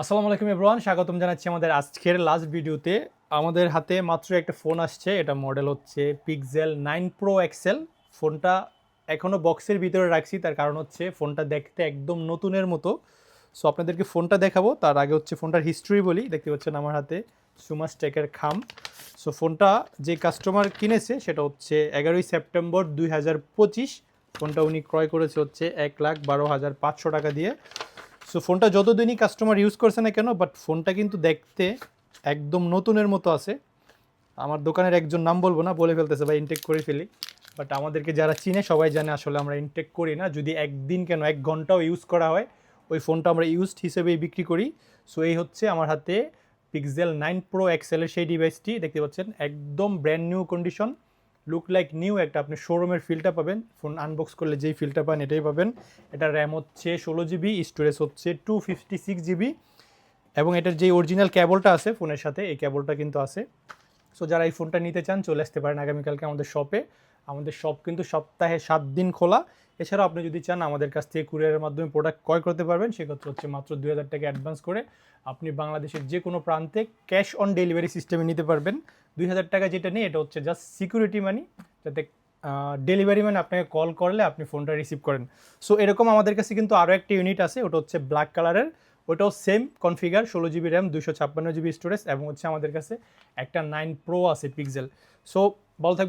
আসসালামু আলাইকুম এভরিওয়ান, স্বাগতম জানাচ্ছি আমাদের আজকের লাস্ট ভিডিওতে। আমাদের হাতে মাত্র একটা ফোন আসছে, এটা মডেল হচ্ছে পিক্সেল 9 প্রো এক্সেল। ফোনটা এখনও বক্সের ভিতরে রাখছি, তার কারণ হচ্ছে ফোনটা দেখতে একদম নতুনের মতো। সো আপনাদেরকে ফোনটা দেখাবো, তার আগে হচ্ছে ফোনটার হিস্ট্রি বলি। দেখতে পাচ্ছেন আমার হাতে সুমাস টেকের খাম। সো ফোনটা যে কাস্টমার কিনেছে সেটা হচ্ছে 11ই সেপ্টেম্বর 2025। ফোনটা উনি ক্রয় করেছে হচ্ছে 1,12,500 টাকা দিয়ে। সো ফোনটা যতদিনই কাস্টমার ইউজ করছে না কেন, বাট ফোনটা কিন্তু দেখতে একদম নতুনের মতো আছে। আমার দোকানের একজন নাম বলবো না, বলে ফেলতেছে ভাই ইনটেক করে ফেলি, বাট আমাদেরকে যারা চিনে সবাই জানে আসলে আমরা ইনটেক করি না। যদি একদিন কেন 1 ঘন্টাও ইউজ করা হয়, ওই ফোনটা আমরা ইউজড হিসেবেই বিক্রি করি। সো এই হচ্ছে আমার হাতে পিক্সেল 9 প্রো এক্সেলের সেই ডিভাইসটি। দেখতে পাচ্ছেন একদম brand new condition, look like new. একটা আপনি শোরুমের ফিলটা পাবেন, ফোন আনবক্স করলে যেই ফিলটা পান এটাই পাবেন। এটা র্যাম হচ্ছে 16 জিবি, স্টোরেজ হচ্ছে 256 জিবি, এবং এটার যে অরিজিনাল কেবলটা আছে ফোনের সাথে, এই কেবলটা কিন্তু আছে। সো যারা এই ফোনটা নিতে চান চলে আসতে পারেন আগামীকালকে আমাদের শপে। আমাদের শপ কিন্তু সপ্তাহে 7 দিন খোলা। এছাড়াও আপনি যদি চান আমাদের কাছ থেকে কুরিয়ারের মাধ্যমে প্রোডাক্ট ক্রয় করতে পারবেন, সেক্ষেত্রে হচ্ছে মাত্র 2,000 টাকা অ্যাডভান্স করে আপনি বাংলাদেশের যে কোনো প্রান্তে ক্যাশ অন ডেলিভারি সিস্টেমে নিতে পারবেন। 2,000 টাকা যেটা নিয়ে এটা হচ্ছে জাস্ট সিকিউরিটি মানি, যাতে ডেলিভারি ম্যান আপনাকে কল করলে আপনি ফোনটা রিসিভ করেন। সো এরকম আমাদের কাছে কিন্তু আরও একটা ইউনিট আছে, ওটা হচ্ছে ব্ল্যাক কালারের। ওটাও same configure, 16 GB RAM, 256 GB storage, এবং হচ্ছে আমাদের কাছে একটা 9 প্রো আছে পিক্সেল। সো ভালো থাকবেন।